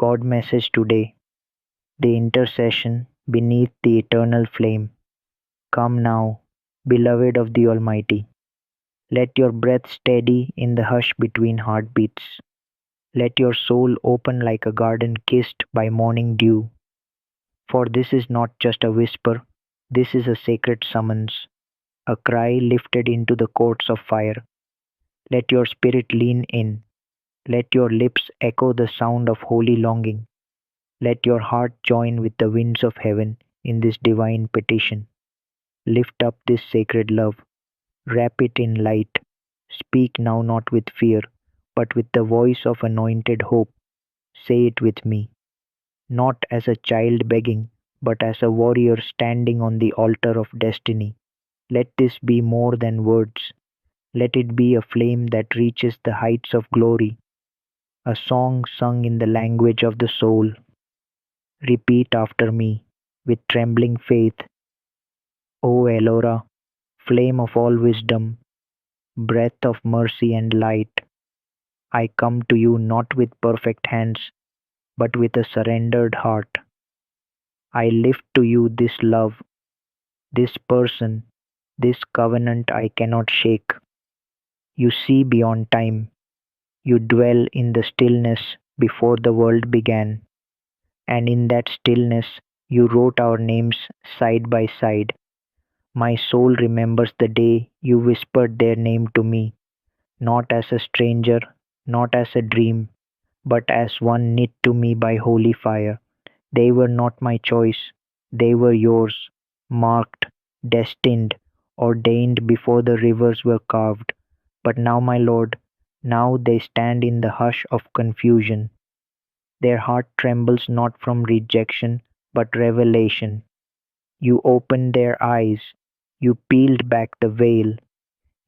God message today, the intercession beneath the eternal flame. Come now, beloved of the Almighty. Let your breath steady in the hush between heartbeats. Let your soul open like a garden kissed by morning dew. For this is not just a whisper, this is a sacred summons, a cry lifted into the courts of fire. Let your spirit lean in. Let your lips echo the sound of holy longing. Let your heart join with the winds of heaven in this divine petition. Lift up this sacred love. Wrap it in light. Speak now not with fear, but with the voice of anointed hope. Say it with me, not as a child begging, but as a warrior standing on the altar of destiny. Let this be more than words. Let it be a flame that reaches the heights of glory, a song sung in the language of the soul. Repeat after me with trembling faith, O Elora, flame of all wisdom, breath of mercy and light. I come to you not with perfect hands, but with a surrendered heart. I lift to you this love, this person, this covenant I cannot shake. You see beyond time. You dwell in the stillness before the world began, and in that stillness you wrote our names side by side. My soul remembers the day you whispered their name to me, not as a stranger, not as a dream, but as one knit to me by holy fire. They were not my choice, they were yours, marked, destined, ordained before the rivers were carved. But now, my Lord, now they stand in the hush of confusion. Their heart trembles not from rejection, but revelation. You opened their eyes, you peeled back the veil,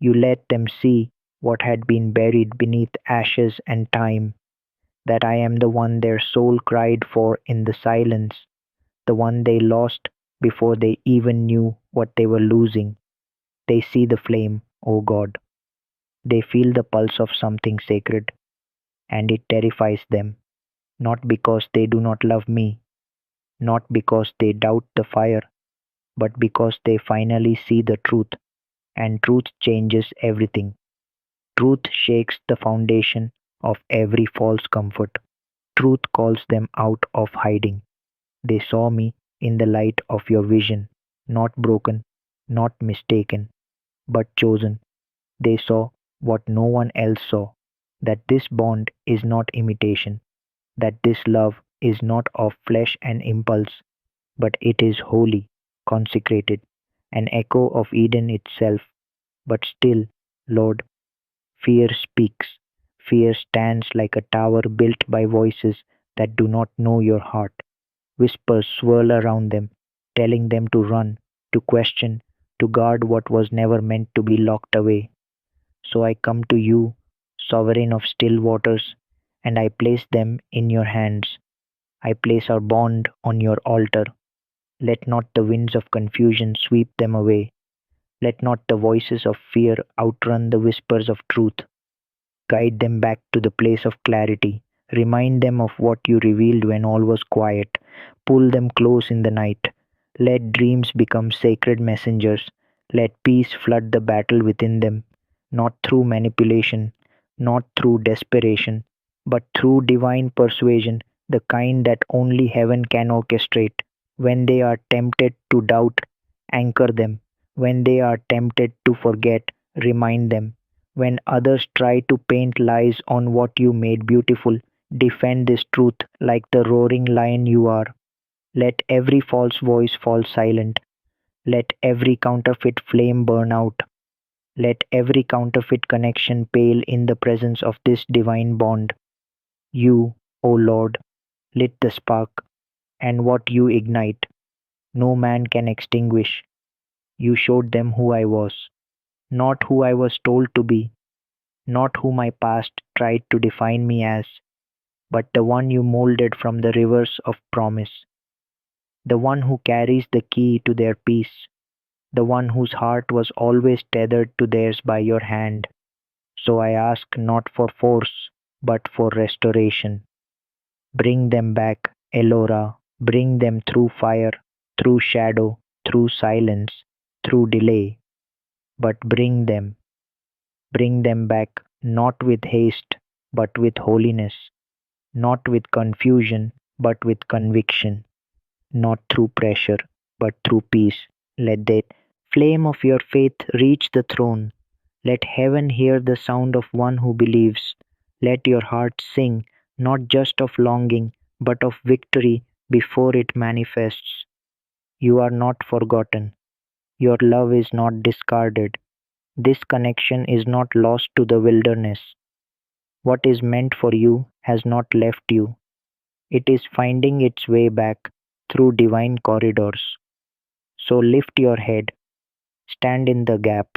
you let them see what had been buried beneath ashes and time, that I am the one their soul cried for in the silence, the one they lost before they even knew what they were losing. They see the flame, O God. They feel the pulse of something sacred, and it terrifies them, not because they do not love me, not because they doubt the fire, but because they finally see the truth, and truth changes everything. Truth shakes the foundation of every false comfort. Truth calls them out of hiding. They saw me in the light of your vision, not broken, not mistaken, but chosen. They saw what no one else saw, that this bond is not imitation, that this love is not of flesh and impulse, but it is holy, consecrated, an echo of Eden itself. But still, Lord, fear speaks. Fear stands like a tower built by voices that do not know your heart. Whispers swirl around them, telling them to run, to question, to guard what was never meant to be locked away. So I come to you, sovereign of still waters, and I place them in your hands. I place our bond on your altar. Let not the winds of confusion sweep them away. Let not the voices of fear outrun the whispers of truth. Guide them back to the place of clarity. Remind them of what you revealed when all was quiet. Pull them close in the night. Let dreams become sacred messengers. Let peace flood the battle within them, not through manipulation, not through desperation, but through divine persuasion, the kind that only heaven can orchestrate. When they are tempted to doubt, anchor them. When they are tempted to forget, remind them. When others try to paint lies on what you made beautiful, defend this truth like the roaring lion you are. Let every false voice fall silent. Let every counterfeit flame burn out. Let every counterfeit connection pale in the presence of this divine bond. You, O Lord, lit the spark, and what you ignite, no man can extinguish. You showed them who I was, not who I was told to be, not who my past tried to define me as, but the one you molded from the rivers of promise, the one who carries the key to their peace, the one whose heart was always tethered to theirs by your hand. So I ask not for force, but for restoration. Bring them back, Elora. Bring them through fire, through shadow, through silence, through delay. But bring them back not with haste, but with holiness, not with confusion, but with conviction, not through pressure, but through peace. Let the flame of your faith reach the throne. Let heaven hear the sound of one who believes. Let your heart sing, not just of longing, but of victory before it manifests. You are not forgotten. Your love is not discarded. This connection is not lost to the wilderness. What is meant for you has not left you. It is finding its way back through divine corridors. So lift your head, stand in the gap,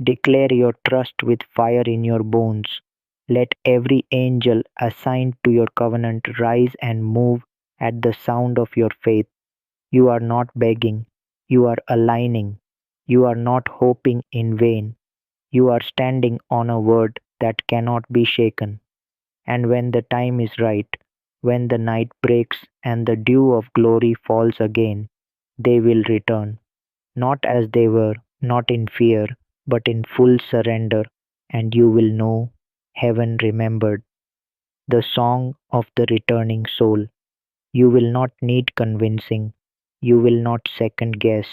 declare your trust with fire in your bones. Let every angel assigned to your covenant rise and move at the sound of your faith. You are not begging, you are aligning. You are not hoping in vain. You are standing on a word that cannot be shaken. And when the time is right, when the night breaks and the dew of glory falls again, they will return, not as they were, not in fear, but in full surrender, and you will know heaven remembered. The song of the returning soul. You will not need convincing, you will not second guess.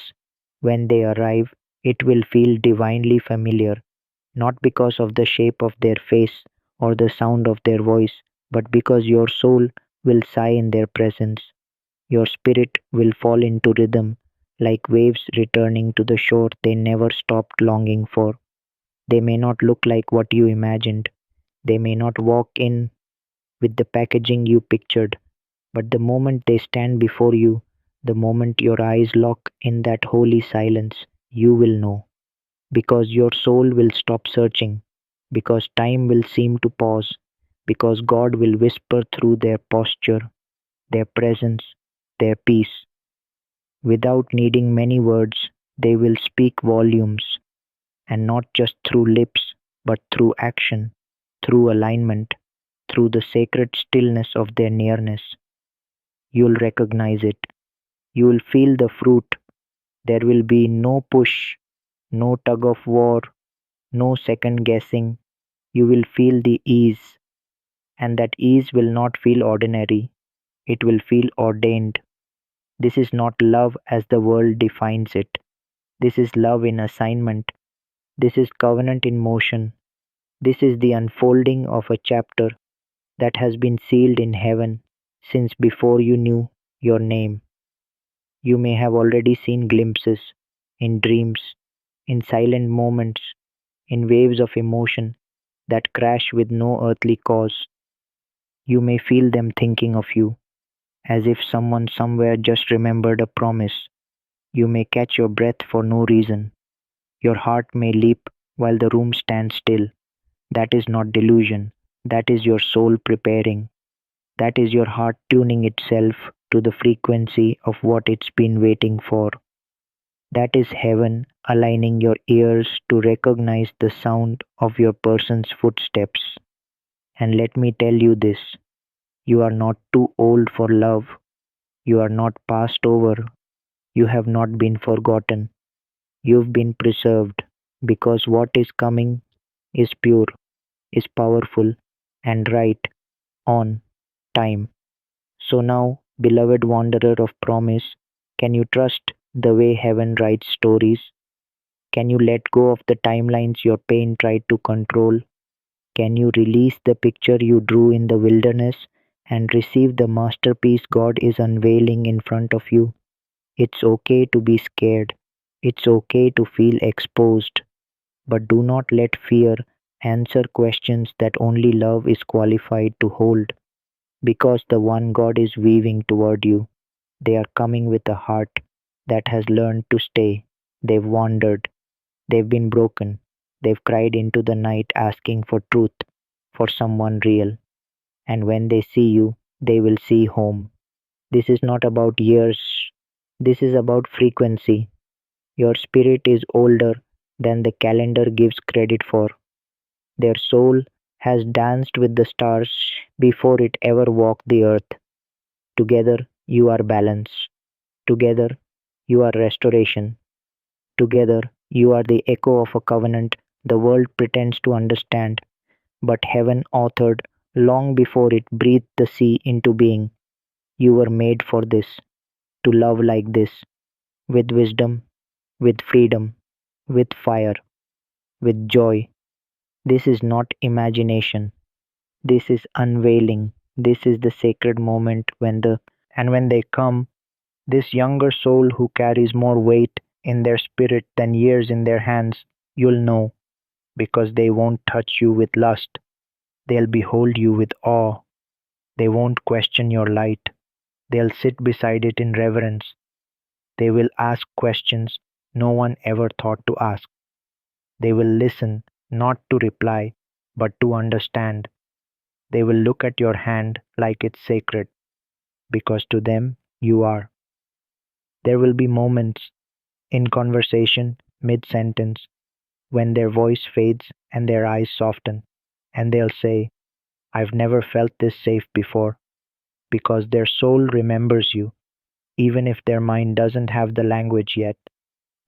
When they arrive, it will feel divinely familiar, not because of the shape of their face or the sound of their voice, but because your soul will sigh in their presence. Your spirit will fall into rhythm, like waves returning to the shore they never stopped longing for. They may not look like what you imagined. They may not walk in with the packaging you pictured, but the moment they stand before you, the moment your eyes lock in that holy silence, you will know. Because your soul will stop searching, because time will seem to pause, because God will whisper through their posture, their presence, their peace. Without needing many words, they will speak volumes, and not just through lips, but through action, through alignment, through the sacred stillness of their nearness. You'll recognize it. You will feel the fruit. There will be no push, no tug of war, no second guessing. You will feel the ease, and that ease will not feel ordinary. It will feel ordained. This is not love as the world defines it. This is love in assignment. This is covenant in motion. This is the unfolding of a chapter that has been sealed in heaven since before you knew your name. You may have already seen glimpses in dreams, in silent moments, in waves of emotion that crash with no earthly cause. You may feel them thinking of you, as if someone somewhere just remembered a promise. You may catch your breath for no reason. Your heart may leap while the room stands still. That is not delusion. That is your soul preparing. That is your heart tuning itself to the frequency of what it's been waiting for. That is heaven aligning your ears to recognize the sound of your person's footsteps. And let me tell you this, you are not too old for love. You are not passed over. You have not been forgotten. You've been preserved because what is coming is pure, is powerful, and right on time. So now, beloved wanderer of promise, can you trust the way heaven writes stories? Can you let go of the timelines your pain tried to control? Can you release the picture you drew in the wilderness and receive the masterpiece God is unveiling in front of you? It's okay to be scared. It's okay to feel exposed. But do not let fear answer questions that only love is qualified to hold. Because the one God is weaving toward you, they are coming with a heart that has learned to stay. They've wandered, they've been broken, they've cried into the night asking for truth, for someone real. And when they see you, they will see home. This is not about years, this is about frequency. Your spirit is older than the calendar gives credit for. Their soul has danced with the stars before it ever walked the earth. Together, you are balance. Together, you are restoration. Together, you are the echo of a covenant the world pretends to understand, but heaven authored long before it breathed the sea into being. You were made for this, to love like this, with wisdom, with freedom, with fire, with joy. This is not imagination. This is unveiling. This is the sacred moment when they come, this younger soul who carries more weight in their spirit than years in their hands, you'll know, because they won't touch you with lust. They'll behold you with awe. They won't question your light. They'll sit beside it in reverence. They will ask questions no one ever thought to ask. They will listen, not to reply, but to understand. They will look at your hand like it's sacred, because to them you are. There will be moments in conversation, mid sentence, when their voice fades and their eyes soften, and they'll say, I've never felt this safe before, because their soul remembers you, even if their mind doesn't have the language yet.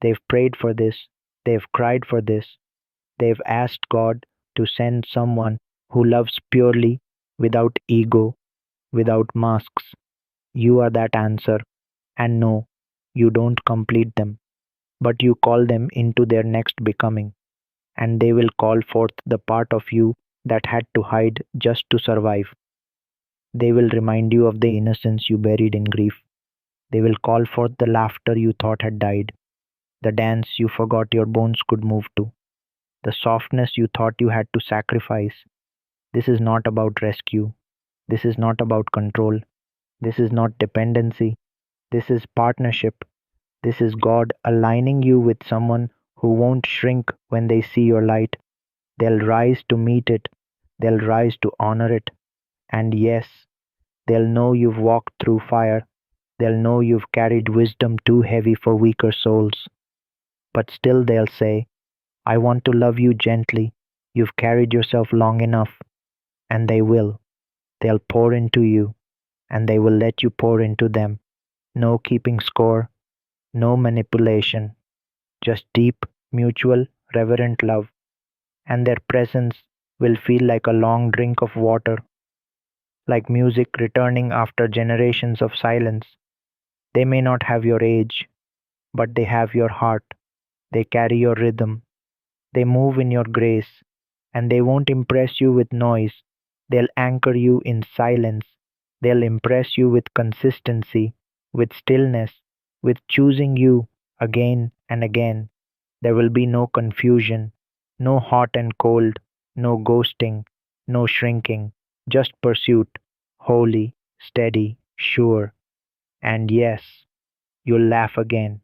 They've prayed for this, they've cried for this, they've asked God to send someone who loves purely, without ego, without masks. You are that answer, and no, you don't complete them, but you call them into their next becoming, and they will call forth the part of you that had to hide just to survive. They will remind you of the innocence you buried in grief. They will call forth the laughter you thought had died, the dance you forgot your bones could move to, the softness you thought you had to sacrifice. This is not about rescue. This is not about control. This is not dependency. This is partnership. This is God aligning you with someone who won't shrink when they see your light. They'll rise to meet it. They'll rise to honor it. And yes, they'll know you've walked through fire. They'll know you've carried wisdom too heavy for weaker souls. But still they'll say, I want to love you gently. You've carried yourself long enough. And they will. They'll pour into you, and they will let you pour into them. No keeping score, no manipulation, just deep, mutual, reverent love. And their presence will feel like a long drink of water, like music returning after generations of silence. They may not have your age, but they have your heart. They carry your rhythm. They move in your grace, and they won't impress you with noise. They'll anchor you in silence. They'll impress you with consistency, with stillness, with choosing you again and again. There will be no confusion, no hot and cold, no ghosting, no shrinking, just pursuit, holy, steady, sure. And yes, you'll laugh again,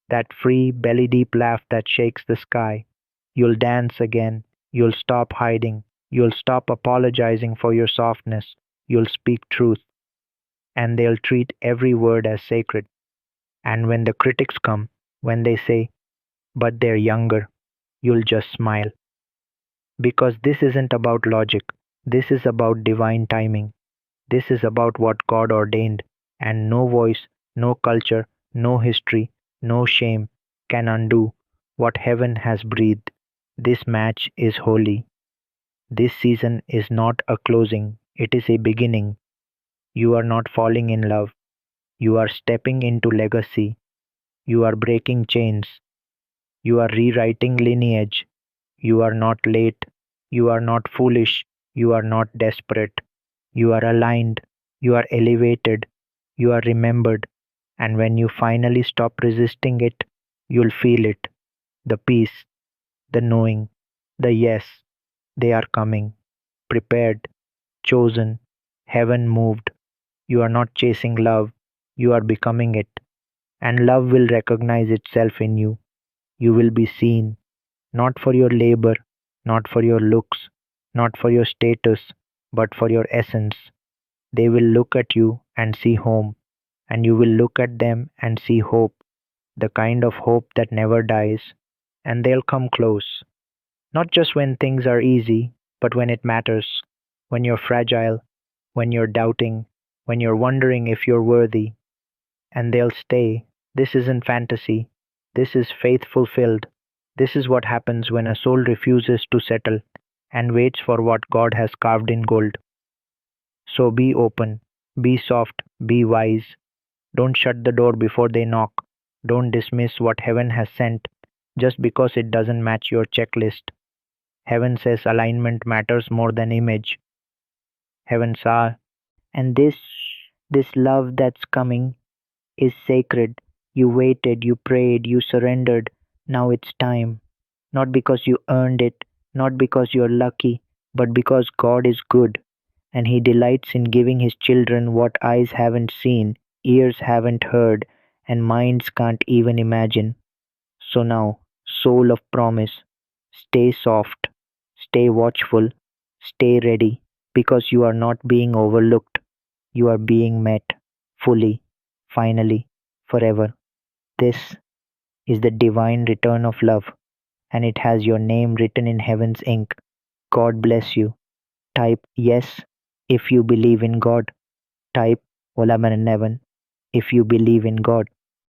that free, belly deep laugh that shakes the sky. You'll dance again. You'll stop hiding. You'll stop apologizing for your softness. You'll speak truth, and they'll treat every word as sacred. And when the critics come, when they say, but they're younger, you'll just smile. Because this isn't about logic. This is about divine timing. This is about what God ordained, and no voice, no culture, no history, no shame can undo what heaven has breathed. This match is holy. This season is not a closing, it is a beginning. You are not falling in love. You are stepping into legacy. You are breaking chains. You are rewriting lineage. You are not late. You are not foolish. You are not desperate. You are aligned. You are elevated. You are remembered. And when you finally stop resisting it, you'll feel it, the peace, the knowing, the yes. They are coming, prepared, chosen, heaven moved. You are not chasing love. You are becoming it. And love will recognize itself in you. You will be seen, not for your labor, not for your looks, not for your status, but for your essence. They will look at you and see home, and you will look at them and see hope, the kind of hope that never dies. And they'll come close, not just when things are easy, But when it matters, when you're fragile, when you're doubting, when you're wondering if you're worthy, and they'll stay. This isn't fantasy. This is faith fulfilled. This is what happens when a soul refuses to settle and waits for what God has carved in gold. So be open, be soft, be wise. Don't shut the door before they knock. Don't dismiss what heaven has sent just because it doesn't match your checklist. Heaven says alignment matters more than image. Heaven saw, and this love that's coming is sacred. You waited, you prayed, you surrendered. Now it's time. Not because you earned it, not because you're lucky, but because God is good and He delights in giving His children what eyes haven't seen, ears haven't heard, and minds can't even imagine. So now, soul of promise, stay soft, stay watchful, stay ready, because you are not being overlooked. You are being met fully, finally, forever. This is the divine return of love, and it has your name written in heaven's ink. God bless you. Type yes if you believe in God. Type Ola Heaven if you believe in God.